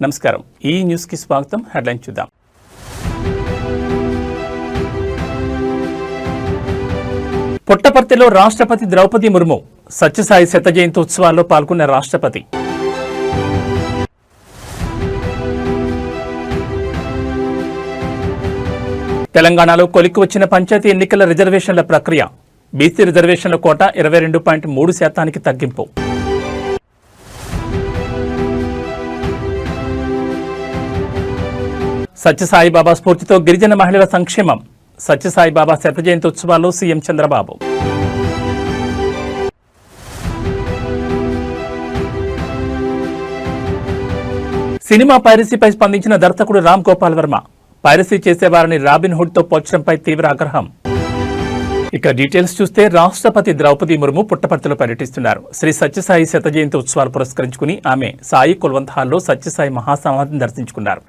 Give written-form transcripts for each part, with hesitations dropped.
నమస్కారం. ఈ న్యూస్కి స్వాగతం. హెడ్లైన్ చూద్దాం. పుట్టపర్తిలో రాష్ట్రపతి ద్రౌపది ముర్ము సత్యసాయి శత జయంతి ఉత్సవాల్లో పాల్గొన్న రాష్ట్రపతి. తెలంగాణలో కొలిక్కి వచ్చిన పంచాయతీ ఎన్నికల రిజర్వేషన్ల ప్రక్రియ. బీసీ రిజర్వేషన్ల కోట 22.3% తగ్గింపు. సత్యసాయిబాబా స్ఫూర్తితో గిరిజన మహిళల సంక్షేమం. సత్యసాయిబాబా శత జయంతి ఉత్సవాల్లో సీఎం చంద్రబాబు. సినిమా పైరసీపై స్పందించిన దర్శకుడు రామ్ గోపాల్ వర్మ. పైరసీ చేసేవారిని రాబిన్ హుడ్ తో పోల్చడంపై తీవ్ర ఆగ్రహం. ఇక డీటెయిల్స్ చూస్తే రాష్ట్రపతి ద్రౌపది ముర్ము పుట్టపర్తిలో పర్యటిస్తున్నారు. శ్రీ సత్యసాయి శత జయంతి ఉత్సవాలు పురస్కరించుకుని ఆమె సాయి కుల్వంత్ హాల్లో సత్యసాయి మహాసమాధిని దర్శించుకున్నారు.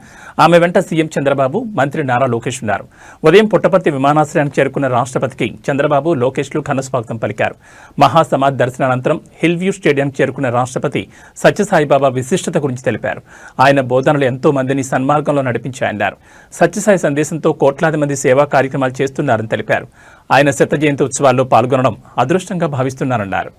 ఆమె వెంట సీఎం చంద్రబాబు, మంత్రి నారా లోకేష్ ఉన్నారు. ఉదయం పుట్టపర్తి విమానాశ్రయానికి చేరుకున్న రాష్ట్రపతికి చంద్రబాబు, లోకేష్లు ఘనస్వాగతం పలికారు. మహాసమాధి దర్శనానంతరం హిల్ వ్యూ స్టేడియానికి చేరుకున్న రాష్ట్రపతి సత్యసాయిబాబా విశిష్టత గురించి తెలిపారు. ఆయన బోధనలు ఎంతో మందిని సన్మార్గంలో నడిపించాయన్నారు. సత్యసాయి సందేశంతో కోట్లాది మంది సేవా కార్యక్రమాలు చేస్తున్నారని తెలిపారు. ఆయన శత జయంతి ఉత్సవాల్లో పాల్గొనడం అదృష్టంగా భావిస్తున్నారన్నారు.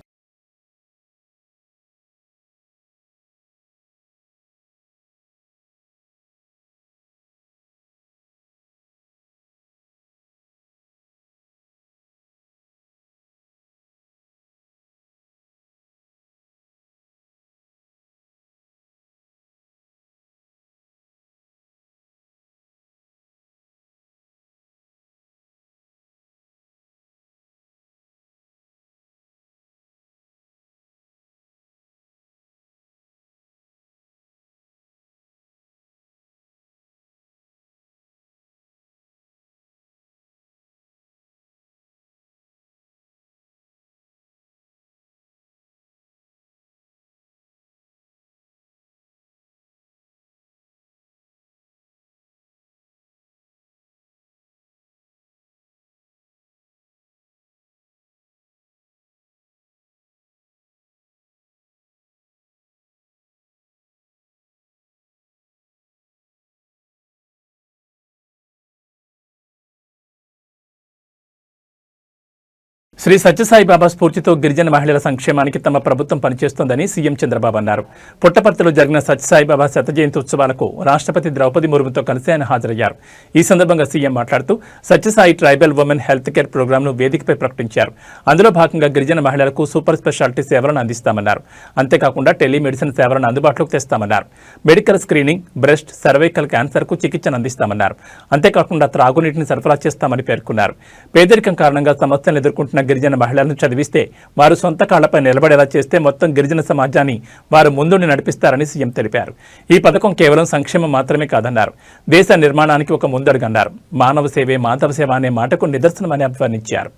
శ్రీ సత్యసాయిబాబా స్ఫూర్తితో గిరిజన మహిళల సంక్షేమానికి తమ ప్రభుత్వం పనిచేస్తోందని సీఎం చంద్రబాబు అన్నారు. పుట్టపర్తిలో జరిగిన సత్యసాయిబాబా శత జయంతి ఉత్సవాలకు రాష్ట్రపతి ద్రౌపది ముర్ముతో కలిసి ఆయన హాజరయ్యారు. ఈ సందర్భంగా సీఎం మాట్లాడుతూ Sathya Sai tribal women health care ప్రోగ్రాంను వేదికపై ప్రకటించారు. అందులో భాగంగా గిరిజన మహిళలకు సూపర్ స్పెషాలిటీ సేవలను అందిస్తామన్నారు. అంతేకాకుండా టెలిమెడిసిన్ సేవలను అందుబాటులోకి తెస్తామన్నారు. మెడికల్ స్క్రీనింగ్, బ్రెస్ట్, సర్వైకల్ క్యాన్సర్కు చికిత్సను అందిస్తామన్నారు. అంతేకాకుండా త్రాగునీటిని సరఫరా చేస్తామని పేర్కొన్నారు. పేదరికం కారణంగా సమస్యలను ఎదుర్కొంటున్న గిరిజన మహిళలను చదివిస్తే వారు సొంత కాళ్లపై నిలబడేలా చేస్తే మొత్తం గిరిజన సమాజాన్ని వారు ముందుండి నడిపిస్తారని సీఎం తెలిపారు. ఈ పథకం కేవలం సంక్షేమం మాత్రమే కాదన్నారు. దేశ నిర్మాణానికి ఒక ముందడుగన్నారు. మానవ సేవే మాధవ సేవ అనే మాటకు నిదర్శనమని అభివర్ణించారు.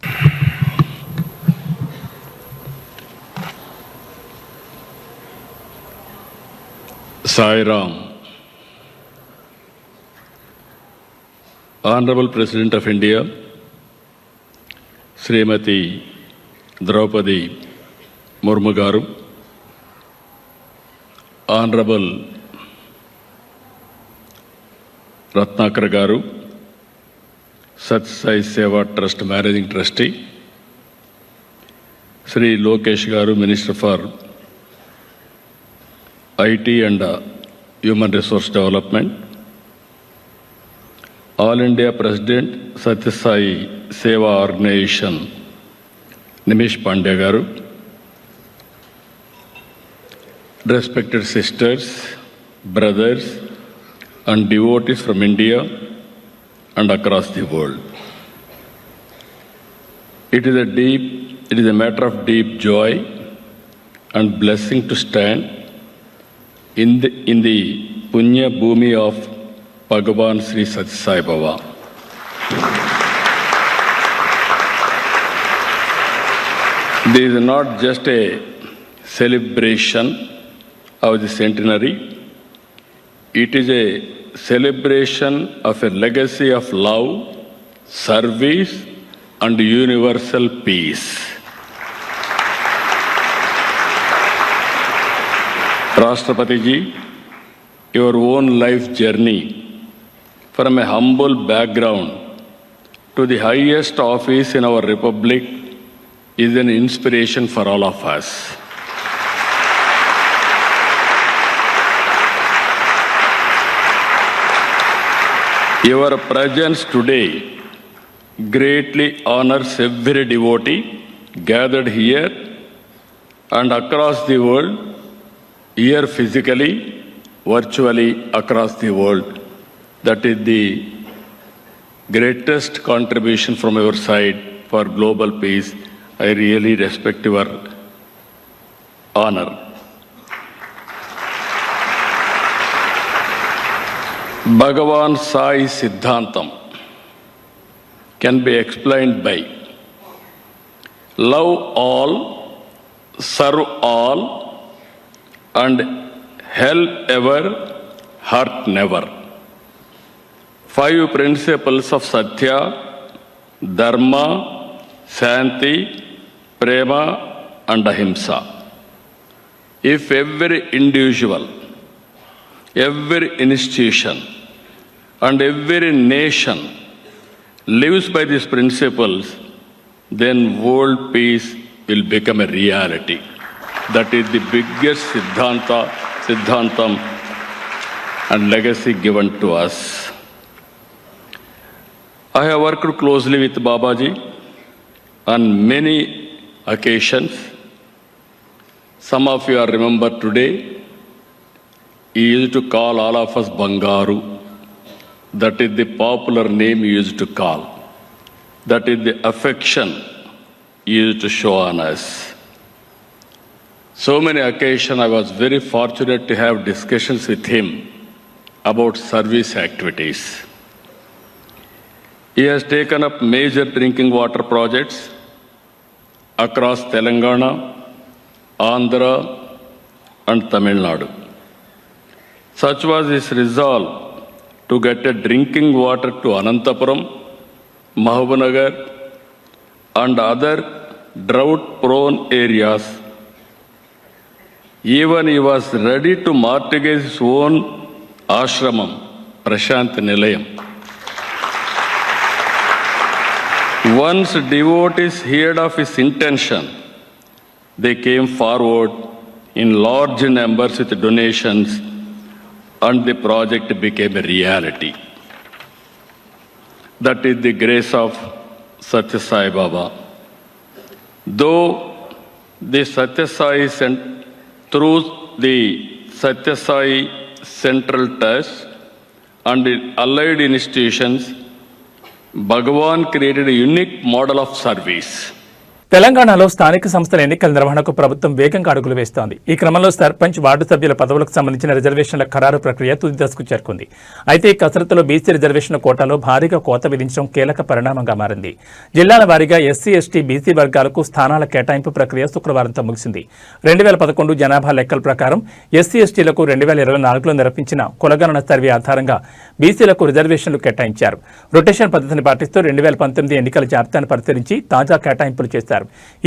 Sairam. Honourable president of India Shrimati Droupadi Murmu garu, honourable Ratnakar garu, Sathya Sai Seva trust managing trustee, Shri Lokesh garu, minister for IT and human resource development, all India president Sathya Sai Seva organisation Nimish Pandey గారు, respected sisters, brothers and devotees from India and across the world. It is a matter of deep joy and blessing to stand in the Punya Bhumi of Bhagavan Sri Sathya Sai Baba. This is not just a celebration of the centenary, it is a celebration of a legacy of love, service and universal peace. Rashtrapati ji, your own life journey from a humble background to the highest office in our republic is an inspiration for all of us. Your presence today greatly honors every devotee gathered here and across the world, here physically, virtually across the world. That is the greatest contribution from your side for global peace. I really respect your honor. Bhagavan Sai Siddhantam can be explained by love all, serve all, and help ever, hurt never. 5 principles of Satya, Dharma, Shanti, Prema, and Ahimsa. If every individual, every institution, and every nation lives by these principles, then world peace will become a reality. That is the biggest Siddhantam and legacy given to us. I have worked closely with Babaji on many occasions. Some of you are remember today, he used to call all of us Bangaru. That is the popular name he used to call. That is the affection he used to show on us. So many occasions I was very fortunate to have discussions with him about service activities. He has taken up major drinking water projects across Telangana, Andhra, and Tamil Nadu. Such was his resolve to get a drinking water to Anantapuram, Mahabubnagar, and other drought-prone areas. Even he was ready to mortgage his own ashramam, Prashant Nilayam. Once devotees heard of his intention, they came forward in large numbers with donations, and the project became a reality. That is the grace of Satya Sai Baba. Though the Satya Sai through the Satya Sai Central Trust and the allied institutions, Bhagavan created a unique model of service. తెలంగాణలో స్థానిక సంస్థల ఎన్నికల నిర్వహణకు ప్రభుత్వం వేగంగా అడుగులు వేస్తోంది. ఈ క్రమంలో సర్పంచ్, వార్డు సభ్యుల పదవులకు సంబంధించిన రిజర్వేషన్ల ఖరారు ప్రక్రియ తుది దశకు చేరుకుంది. అయితే ఈ కసరత్తులో బీసీ రిజర్వేషన్ల కోటాలో భారీగా కోత విధించడం కీలక పరిణామంగా మారింది. జిల్లాల వారీగా ఎస్సీ, ఎస్టీ, బీసీ వర్గాలకు స్థానాల కేటాయింపు ప్రక్రియ శుక్రవారంతో ముగిసింది. 2011 జనాభా లెక్కల ప్రకారం ఎస్సీ, ఎస్టీలకు 2024లో నిర్వహించిన కులగణన సర్వే ఆధారంగా బీసీలకు రిజర్వేషన్లు కేటాయించారు. రొటేషన్ పద్ధతిని పాటిస్తూ 2019 ఎన్నికల జాబితాను పరిశీలించి తాజా కేటాయింపులు చేశారు.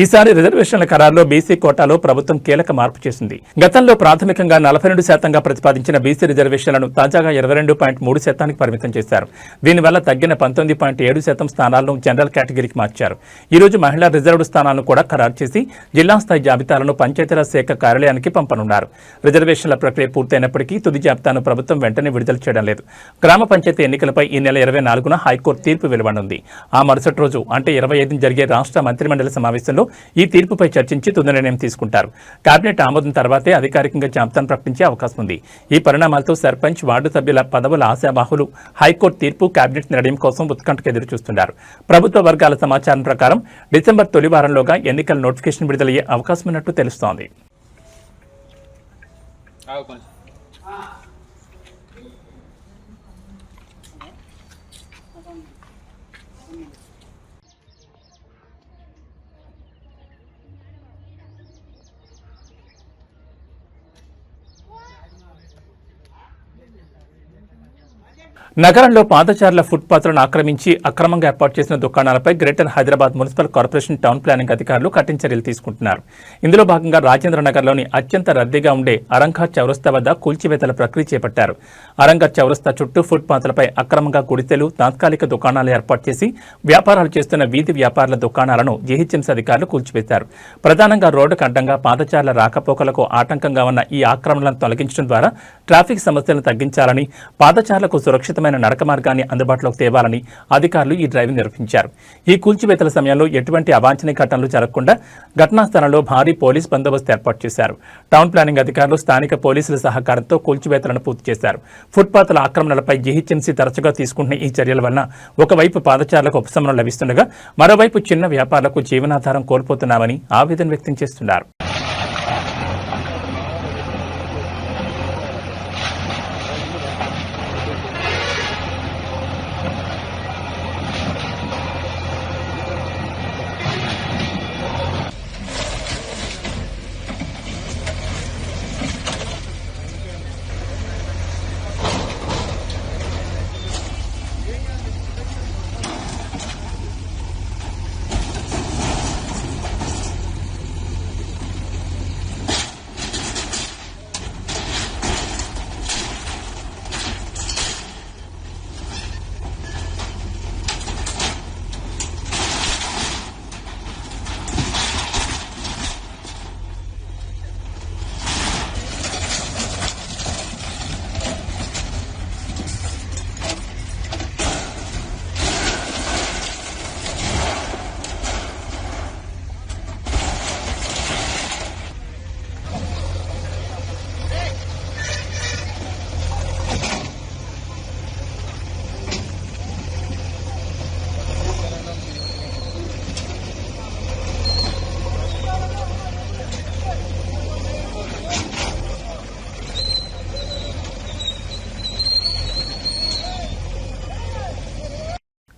ఈసారి రిజర్వేషన్ల ఖరారులో బీసీ కోటాలో ప్రభుత్వం కీలక మార్పు చేసింది. గతంలో ప్రాథమికంగా 42% ప్రతిపాదించిన బీసీ రిజర్వేషన్లను తాజాగా 22.3% పరిమితం చేశారు. దీనివల్ల తగ్గిన 19.7% స్థానాలను జనరల్ కేటగిరీకి మార్చారు. ఈ రోజు మహిళా రిజర్వ్డ్ స్థానాలను కూడా ఖరారు చేసి జిల్లా స్థాయి జాబితాలను పంచాయతీరాజ్ శాఖ కార్యాలయానికి పంపనున్నారు. రిజర్వేషన్ల ప్రక్రియ పూర్తయినప్పటికీ తుది జాబితాను ప్రభుత్వం వెంటనే విడుదల చేయడం లేదు. గ్రామ పంచాయతీ ఎన్నికలపై ఈ నెల 24న హైకోర్టు తీర్పు వెలువడనుంది. ఆ మరుసటి రోజు అంటే 25న జరిగే రాష్ట్ర మంత్రిమండలి సమావేశంలో ఈ తీర్పుపై చర్చించి తుది నిర్ణయం తీసుకుంటారు. కేబినెట్ ఆమోదం తర్వాతే అధికారికంగా జాబితాను ప్రకటించే అవకాశం ఉంది. ఈ పరిణామాలతో సర్పంచ్, వార్డు సభ్యుల పదవుల ఆశావాహులు హైకోర్టు తీర్పు, కేబినెట్ నిర్ణయం కోసం ఉత్కంఠకు ఎదురు చూస్తున్నారు. ప్రభుత్వ వర్గాల సమాచారం ప్రకారం డిసెంబర్ తొలి వారంలోగా ఎన్నికల నోటిఫికేషన్ విడుదలయ్యే అవకాశం ఉన్నట్టు తెలుస్తోంది. నగరంలో పాదచారుల ఫుట్పాత్లను ఆక్రమించి అక్రమంగా ఏర్పాటు చేసిన దుకాణాలపై greater Hyderabad municipal corporation town planning అధికారులు కఠిన చర్యలు తీసుకుంటున్నారు. ఇందులో భాగంగా రాజేంద్ర నగర్లోని అత్యంత రద్దీగా ఉండే అరంఘర్ చౌరస్తా వద్ద కూల్చివేతల ప్రక్రియ చేపట్టారు. అరంఘర్ చౌరస్తా చుట్టూ ఫుట్పాత్లపై అక్రమంగా గుడిసెలు, తాత్కాలిక దుకాణాలు ఏర్పాటు చేసి వ్యాపారాలు చేస్తున్న వీధి వ్యాపారుల దుకాణాలను జీహెచ్ఎంసీ అధికారులు కూల్చివేశారు. ప్రధానంగా రోడ్డుకు అడ్డంగా పాదచారుల రాకపోకలకు ఆటంకంగా ఉన్న ఈ ఆక్రమణలను తొలగించడం ద్వారా ట్రాఫిక్ సమస్యలను తగ్గించాలని, పాదచారులకు సురక్షితమైన నడక మార్గాన్ని అందుబాటులోకి తేవాలని అధికారులు ఈ డ్రైవ్ నిర్వహించారు. ఈ కూల్చివేతల సమయంలో ఎటువంటి అవాంఛనీయ ఘటనలు జరగకుండా ఘటనా స్థలంలో భారీ పోలీస్ బందోబస్తు ఏర్పాటు చేశారు. టౌన్ ప్లానింగ్ అధికారులు స్థానిక పోలీసుల సహకారంతో కూల్చివేతలను పూర్తి చేశారు. ఫుట్పాత్ల ఆక్రమణలపై జీహెచ్ఎంసీ తరచుగా తీసుకుంటున్న ఈ చర్యల వలన ఒకవైపు పాదచారులకు ఉపశమనం లభిస్తుండగా మరోవైపు చిన్న వ్యాపారులకు జీవనాధారం కోల్పోతున్నామని ఆవేదన వ్యక్తం చేస్తున్నారు.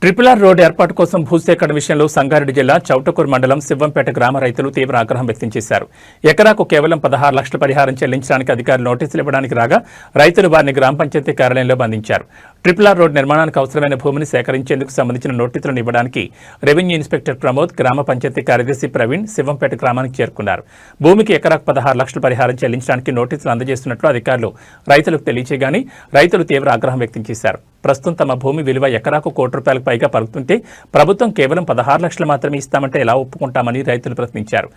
ట్రిపుల్ రోడ్ ఏర్పాటు కోసం భూసేకరణ విషయంలో సంగారెడ్డి జిల్లా చౌటకూరు మండలం శివంపేట గ్రామ రైతులు తీవ్ర ఆగ్రహం వ్యక్తం చేశారు. ఎకరాకు కేవలం 16 లక్షల పరిహారం చెల్లించడానికి అధికారులు నోటీసులు ఇవ్వడానికి రాగా రైతులు వారిని గ్రామ పంచాయతీ కార్యాలయంలో బంధించారు. ట్రిపుల్ రోడ్ నిర్మాణానికి అవసరమైన భూమిని సేకరించేందుకు సంబంధించిన నోటీసులను ఇవ్వడానికి రెవెన్యూ ఇన్స్పెక్టర్ ప్రమోద్, గ్రామ పంచాయతీ కార్యదర్శి ప్రవీణ్ శివంపేట గ్రామానికి చేరుకున్నారు. భూమికి ఎకరాకు 16 లక్షల పరిహారం చెల్లించడానికి నోటీసులు అందజేస్తున్నట్లు అధికారులు రైతులకు తెలియచేయగానే రైతులు తీవ్ర ఆగ్రహం వ్యక్తం చేశారు. ప్రస్తుతం తమ భూమి విలువ ఎకరాకు ₹1,00,00,000 పైగా పలుకుతుంటే ప్రభుత్వం కేవలం 16 లక్షలు మాత్రమే ఇస్తామంటే ఎలా ఒప్పుకుంటామని రైతులు ప్రశ్నించారు.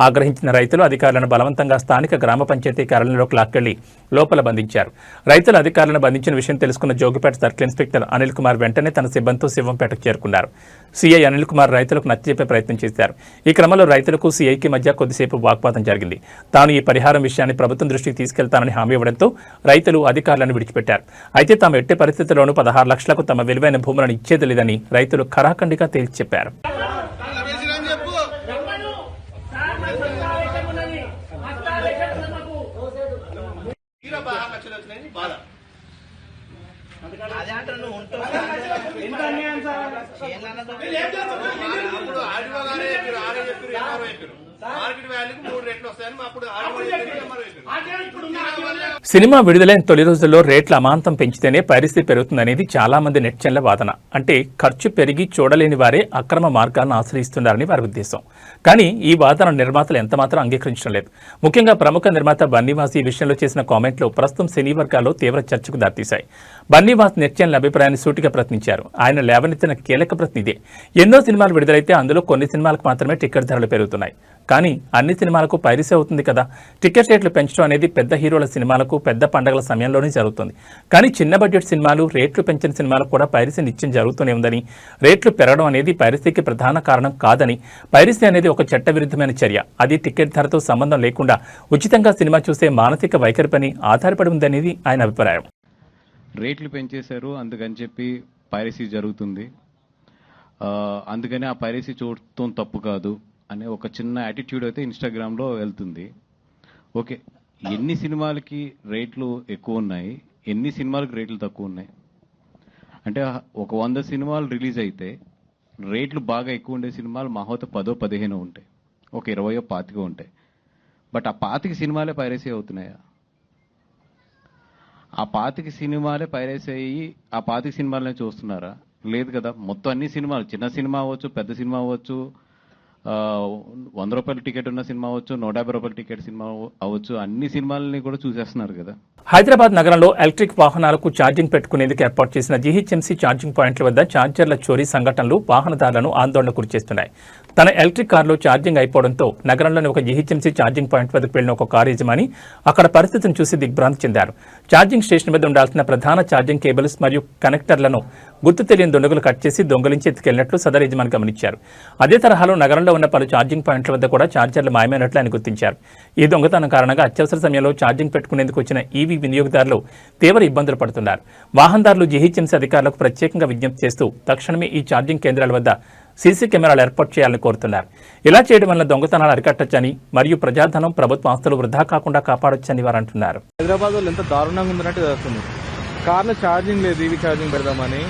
ఆగ్రహించిన రైతులు అధికారులను బలవంతంగా స్థానిక గ్రామ పంచాయతీ కార్యాలయంలోకి లాక్కెళ్లి లోపల బంధించారు. రైతులు అధికారులను బంధించిన విషయం తెలుసుకున్న జోగిపేట సర్కిల్ ఇన్స్పెక్టర్ అనిల్ కుమార్ వెంటనే తన సిబ్బందితో శివంపేటకు చేరుకున్నారు. సీఐ అనిల్ కుమార్ రైతులకు నచ్చజెప్పే ప్రయత్నం చేశారు. ఈ క్రమంలో రైతులకు సీఐకి మధ్య కొద్దిసేపు వాగ్వాదం జరిగింది. తాను ఈ పరిహారం విషయాన్ని ప్రభుత్వం దృష్టికి తీసుకెళ్తానని హామీ ఇవ్వడంతో రైతులు అధికారులను విడిచిపెట్టారు. అయితే తాము ఎట్టి పరిస్థితుల్లోనూ 16 లక్షలకు తమ విలువైన భూములను ఇచ్చేది లేదని రైతులు ఖరాఖండిగా తేల్చి చెప్పారు. సినిమా విడుదలైన తొలి రోజుల్లో రేట్ల అమాంతం పెంచితేనే పైరసీ పెరుగుతుందనేది చాలా మంది నెటిజన్ల వాదన. అంటే ఖర్చు పెరిగి చూడలేని వారే అక్రమ మార్గాలను ఆశ్రయిస్తున్నారని వారి ఉద్దేశం. కానీ ఈ వాదన నిర్మాతలు ఎంతమాత్రం అంగీకరించడం లేదు. ముఖ్యంగా ప్రముఖ నిర్మాత బన్నీవాస్ ఈ విషయంలో చేసిన కామెంట్లు ప్రస్తుతం సినీ వర్గాల్లో తీవ్ర చర్చకు దారితీశాయి. బన్నీవాస్ నెటిజన్ల అభిప్రాయాన్ని సూటిగా ప్రశ్నించారు. ఆయన లేవనెత్తిన కీలక ప్రశ్న ఇదే. ఎన్నో సినిమాలు విడుదలైతే అందులో కొన్ని సినిమాలకు మాత్రమే టికెట్ ధరలు పెరుగుతున్నాయి. కానీ అన్ని సినిమాలకు పైరసీ అవుతుంది కదా. టికెట్ రేట్లు పెంచడం అనేది పెద్ద హీరోల సినిమాలకు పెద్ద పండుగల సమయంలోనే జరుగుతుంది. కానీ చిన్న బడ్జెట్ సినిమాలు, రేట్లు పెంచిన సినిమాలకు కూడా పైరసీ నిత్యం జరుగుతూనే ఉందని, రేట్లు పెరగడం అనేది పైరసీకి ప్రధాన కారణం కాదని, పైరసీ అనేది ఒక చట్టవిరుద్ధమైన చర్య, అది టికెట్ ధరతో సంబంధం లేకుండా ఉచితంగా సినిమా చూసే మానసిక వైఖరిపై ఆధారపడి ఉందనేది ఆయన అభిప్రాయం. రేట్లు పెంచేశారు అందుకని చెప్పి పైరసీ జరుగుతుంది, అందుకని ఆ పైరసీ చూడటం తప్పు కాదు అనే ఒక చిన్న యాటిట్యూడ్ అయితే ఇన్స్టాగ్రామ్లో వెళ్తుంది. ఓకే, ఎన్ని సినిమాలకి రేట్లు ఎక్కువ ఉన్నాయి, ఎన్ని సినిమాలకి రేట్లు తక్కువ ఉన్నాయి? అంటే ఒక 100 సినిమాలు రిలీజ్ అయితే రేట్లు బాగా ఎక్కువ ఉండే సినిమాలు మహోత 10-15 ఉంటాయి, ఒక 20-25 ఉంటాయి. బట్ ఆ 25 సినిమాలే పైరసీ అవుతున్నాయా? ఆ 25 సినిమాలే పైరసీ అయ్యి ఆ 25 సినిమాలనే చూస్తున్నారా? లేదు కదా. మొత్తం అన్ని సినిమాలు, చిన్న సినిమా అవ్వచ్చు, పెద్ద సినిమా అవ్వచ్చు, 100 రూపాయల టికెట్ ఉన్న సినిమా అవ్వచ్చు, 150 రూపాయల టికెట్ సినిమా అవ్వచ్చు, అన్ని సినిమాలని కూడా చూసేస్తున్నారు కదా. హైదరాబాద్ నగరంలో ఎలక్ట్రిక్ వాహనాలకు ఛార్జింగ్ పెట్టుకునేందుకు ఏర్పాటు చేసిన జీహెచ్ఎంసీ ఛార్జింగ్ పాయింట్ల వద్ద ఛార్జర్ల చోరీ సంఘటనలు వాహనదారులను ఆందోళనకు గురిచేస్తున్నాయి. తన ఎలక్ట్రిక్ కారులో ఛార్జింగ్ అయిపోవడంతో నగరంలోని ఒక జీహెచ్ఎంసీ ఛార్జింగ్ పాయింట్ వద్దకు వెళ్లిన ఒక కారు యజమాని అక్కడ పరిస్థితిని చూసి దిగ్భ్రాంతి చెందారు. ఛార్జింగ్ స్టేషన్ వద్ద ఉండాల్సిన ప్రధాన ఛార్జింగ్ కేబుల్స్ మరియు కనెక్టర్లను గుర్తు తెలియని దొంగలు కట్ చేసి దొంగలించి ఎత్తుకెళ్లినట్లు సదరు యజమాని గమనించారు. అదే తరహాలో నగరంలో ఉన్న పలు ఛార్జింగ్ పాయింట్ల వద్ద కూడా ఛార్జర్లు మాయమైనట్లు ఆయన గుర్తించారు. ఈ దొంగతనం కారణంగా అత్యవసర సమయంలో ఛార్జింగ్ పెట్టుకునేందుకు వచ్చిన ఈవీ వినియోగదారులు తీవ్ర ఇబ్బందులు పడుతున్నారు. వాహనదారులు జీహెచ్ఎంసీ అధికారులకు ప్రత్యేకంగా విజ్ఞప్తి చేస్తూ తక్షణమే ఈ ఛార్జింగ్ కేంద్రాల వద్ద సీసీ కెమెరాలు ఏర్పాటు చేయాలని కోరుతున్నారు. ఇలా చేయడం వల్ల దొంగతనాలు అరికట్టొచ్చని మరియు ప్రజాధనం, ప్రభుత్వ ఆస్తులు వృధా కాకుండా కాపాడొచ్చని వారు అంటున్నారు. హైదరాబాద్ వాళ్ళు ఎంత దారుణంగా ఉందన్నట్టు తెలుస్తుంది. కార్లో ఛార్జింగ్ లేదు, ఈవీ ఛార్జింగ్ పెడదామని.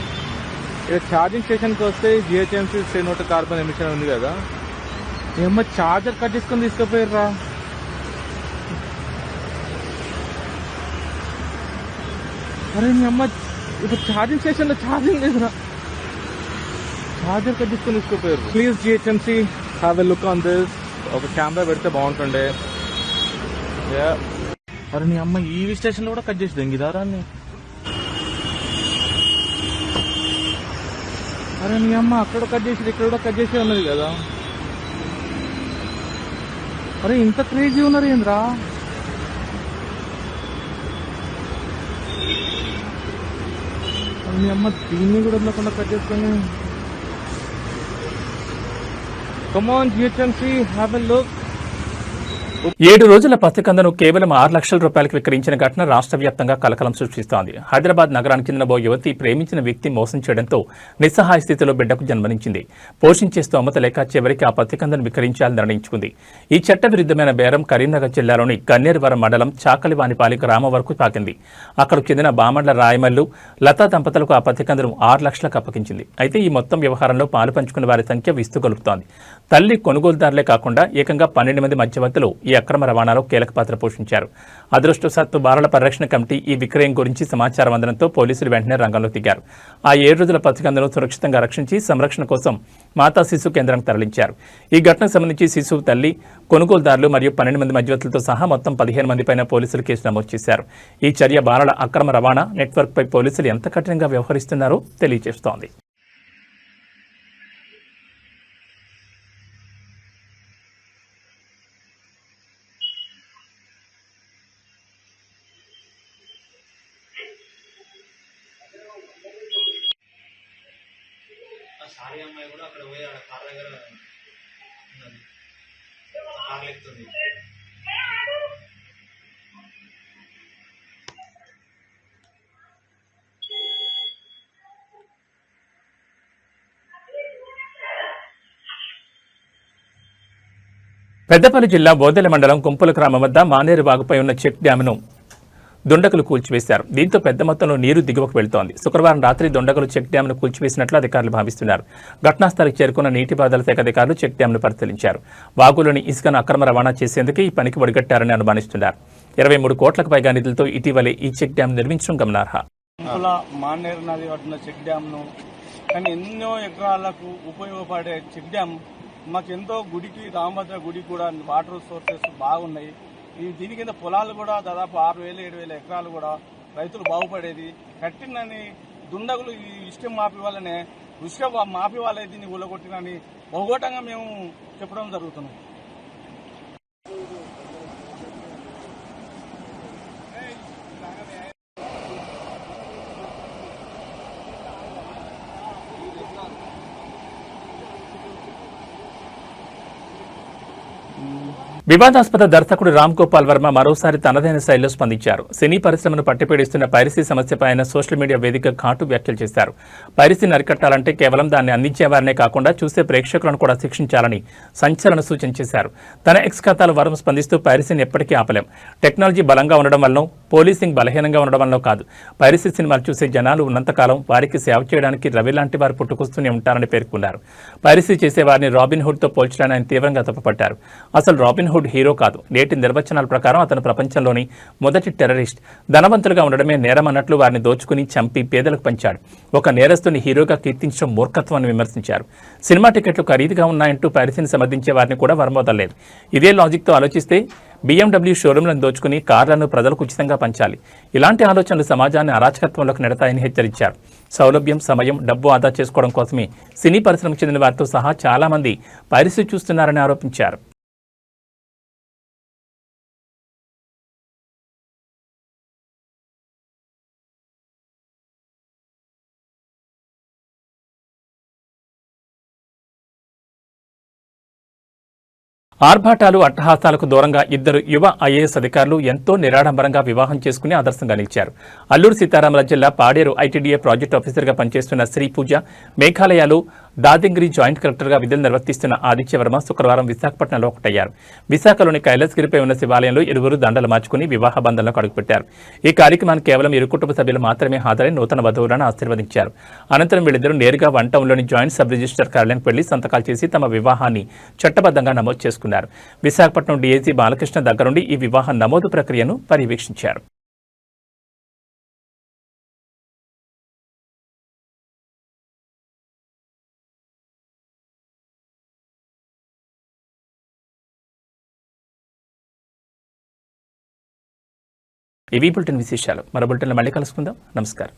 ఇక ఛార్జింగ్ స్టేషన్కి వస్తే జిహెచ్ఎంసీ CO2 కార్బన్ ఎమిషన్ ఉంది కదా, ఏమో ఛార్జర్ కట్ చేసుకొని తీసుకుపోయారా. అరే మీ అమ్మ, ఇప్పుడు ఛార్జింగ్ స్టేషన్లో ఛార్జింగ్ లేదురా, ఛార్జర్ కట్ చేసుకొని తీసుకుపోయారు. Please GHMC have a look on this. ఒక కెమెరా పెడితే బాగుంటుండే. అరే నీ అమ్మ, ఈవీ స్టేషన్లో కూడా కట్ చేసి దెంగిదారాన్ని. అరే నీ అమ్మ, అక్కడ కట్ చేసి ఇక్కడ కూడా కట్ చేసి ఉన్నది కదా. అరే ఇంత క్రేజీ ఉన్నారు ఏంద్రా. మీ అమ్మ, దీన్ని కూడా వదలకుండా కట్ చేసుకొని. Come on GHMC, have a look. 7 రోజుల పసికందను కేవలం 6 లక్షల రూపాయలకు విక్రయించిన ఘటన రాష్ట్ర వ్యాప్తంగా కలకలం సృష్టిస్తోంది. హైదరాబాద్ నగరానికి చెందిన ఓ యువతి ప్రేమించిన వ్యక్తి మోసం చేయడంతో నిస్సహాయ స్థితిలో బిడ్డకు జన్మనిచ్చింది. పోషించే స్తోమత లేక చివరికి ఆ పసికందను విక్రయించాలని నిర్ణయించుకుంది. ఈ చట్టవిరుద్ధమైన బేరం కరీంనగర్ జిల్లాలోని గన్నేరువరం మండలం చాకలివానిపాలి గ్రామం వరకు పాకింది. అక్కడకు చెందిన బామండ్ల రాయమల్లు, లతా దంపతులకు ఆ పసికందను 6 లక్షలకు అప్పగించింది. అయితే ఈ మొత్తం వ్యవహారంలో పాలు పంచుకున్న వారి సంఖ్య విస్తుగొలుపుతోంది. తల్లి కొనుగోలుదారులే కాకుండా ఏకంగా 12 మంది మధ్యవర్తులు ఈ అక్రమ రవాణాలో కీలక పాత్ర పోషించారు. అదృష్టవశాత్తు బాలల పరిరక్షణ కమిటీ ఈ విక్రయం గురించి సమాచారం అందడంతో పోలీసులు వెంటనే రంగంలో దిగారు. ఆ 7 రోజుల పసికందును సురక్షితంగా రక్షించి సంరక్షణ కోసం మాతా శిశు కేంద్రానికి తరలించారు. ఈ ఘటనకు సంబంధించి శిశువు తల్లి, కొనుగోలుదారులు మరియు 12 మంది మధ్యవర్తులతో సహా మొత్తం 15 మందిపైన పోలీసులు కేసు నమోదు చేశారు. ఈ చర్య బాలల అక్రమ రవాణా నెట్వర్క్పై పోలీసులు ఎంత కఠినంగా వ్యవహరిస్తున్నారో తెలియజేస్తోంది. సారీ అమ్మాయి కూడా అక్కడ పోయి ఆడ కార్ దగ్గర ఉన్నది, కార్లు ఎక్కుతుంది. పెద్దపల్లి జిల్లా బోదెల మండలం కుంపుల గ్రామం వద్ద మానేరు వాగుపై ఉన్న చెక్ డ్యామ్ను దుండగులు కూల్చివేశారు. దీంతో పెద్ద మొత్తంలో నీరు దిగువకు వెళ్తోంది. శుక్రవారం రాత్రి దుండగులు చెక్ డ్యాంను కూల్చివేసినట్లు అధికారులు భావిస్తున్నారు. ఘటనాస్థలికి చేరుకున్న నీటిపారుదల శాఖ అధికారులు చెక్ డ్యాంను పరిశీలించారు. వాగులోని ఇసుకను అక్రమ రవాణా చేసేందుకే ఈ పనికి ఒడిగట్టారని అనుమానిస్తున్నారు. 23 కోట్లకు పైగా నిధులతో ఇటీవలే ఈ చెక్ డ్యాం నిర్మించడం గమనార్హం. మానేరు నది పట్టిన చెక్ డ్యామ్ను, కానీ ఎన్నో ఎకరాలకు ఉపయోగపడే చెక్ డ్యామ్ మాకెంతో గుడికి, రామభద్ర గుడికి కూడా వాటర్ సోర్సెస్ బాగున్నాయి. దీని కింద పొలాలు కూడా దాదాపు 6,000-7,000 ఎకరాలు కూడా రైతులు బాగుపడేది. కట్టినని దుండగులు ఈ ఇష్టం మాపి వాళ్ళనే ఉష్క మాపి వాళ్ళే దీన్ని ఊలగొట్టినని బహుగోటంగా మేము చెప్పడం జరుగుతున్నాం. వివాదాస్పద దర్శకుడు రామ్ గోపాల్ వర్మ మరోసారి తనదైన శైలిలో స్పందించారు. సినీ పరిశ్రమను పట్టిపీడిస్తున్న పైరసీ సమస్యపై ఆయన సోషల్ మీడియా వేదిక ఘాటు వ్యాఖ్యలు చేశారు. పైరసీని అరికట్టాలంటే కేవలం దాన్ని అందించేవారినే కాకుండా చూసే ప్రేక్షకులను కూడా శిక్షించాలని సంచలన సూచన చేశారు. తన ఎక్స్ ఖాతాలో వర్మ స్పందిస్తూ పైరసీని ఎప్పటికీ ఆపలేం. టెక్నాలజీ బలంగా ఉండడం వల్లనో, పోలీసింగ్ బలహీనంగా ఉండడం వల్లనో కాదు. పైరసీ సినిమాలు చూసే జనాలు ఉన్నంతకాలం వారికి సేవ చేయడానికి రవి లాంటి వారు పుట్టుకొస్తూనే ఉంటారని పేర్కొన్నారు. పైరసీ చేసే వారిని రాబిన్ హుడ్తో పోల్చడాన్ని ఆయన తీవ్రంగా తప్పుపట్టారు. అసలు రాబిన్ హుడ్ హీరో కాదు. నేటి నిర్వచనాల ప్రకారం అతను ప్రపంచంలోని మొదటి టెర్రరిస్ట్. ధనవంతులుగా ఉండడమే నేరం అన్నట్లు వారిని దోచుకుని చంపి పేదలకు పంచాడు. ఒక నేరస్తుని హీరోగా కీర్తించడం మూర్ఖత్వాన్ని విమర్శించారు. సినిమా టికెట్లు ఖరీదుగా ఉన్నాయంటూ పైరసీని సమర్థించే వారిని కూడా వరమోదలేదు. ఇదే లాజిక్తో ఆలోచిస్తే BMW షోరూంలను దోచుకుని కార్లను ప్రజలకు ఉచితంగా పంచాలి. ఇలాంటి ఆలోచనలు సమాజాన్ని అరాచకత్వంలోకి నెడతాయని హెచ్చరించారు. సౌలభ్యం, సమయం, డబ్బు ఆదా చేసుకోవడం కోసమే సినీ పరిశ్రమకు చెందిన వారితో సహా చాలా మంది పైరసీ చూస్తున్నారని ఆరోపించారు. ఆర్భాటాలు, అట్టహాసాలకు దూరంగా ఇద్దరు యువ ఐఏఎస్ అధికారులు ఎంతో నిరాడంబరంగా వివాహం చేసుకుని ఆదర్శంగా నిలిచారు. అల్లూరు సీతారామరాజు జిల్లా పాడేరు ఐటీడీఏ ప్రాజెక్టు ఆఫీసర్గా పనిచేస్తున్న శ్రీ పూజ, మేఘాలయలో దాదంగిరి జాయింట్ కలెక్టర్గా విధులు నిర్వర్తిస్తున్న ఆదిత్యవర్మ శుక్రవారం విశాఖపట్నంలో ఒకటయ్యారు. విశాఖలోని కైలాసగిరిపై ఉన్న శివాలయంలో ఇరువురు దండలు మార్చుకుని వివాహ బంధంలోకి అడుగుపెట్టారు. ఈ కార్యక్రమానికి కేవలం ఇరు కుటుంబ సభ్యులు మాత్రమే హాజరై నూతన వధువులను ఆశీర్వదించారు. అనంతరం వీళ్ళిద్దరూ నేరుగా వన్ టౌన్లోని జాయింట్ సబ్ రిజిస్టర్ కార్యాలయానికి వెళ్లి సంతకాలు చేసి తమ వివాహాన్ని చట్టబద్ధంగా నమోదు చేసుకున్నారు. విశాఖపట్నం డీఐజీ బాలకృష్ణ దగ్గరుండి ఈ వివాహ నమోదు ప్రక్రియను పర్యవేక్షించారు. ఇవి బులెటిన్ విశేషాలు. మరో బులెటిన్లో మళ్ళీ కలుసుకుందాం. నమస్కారం.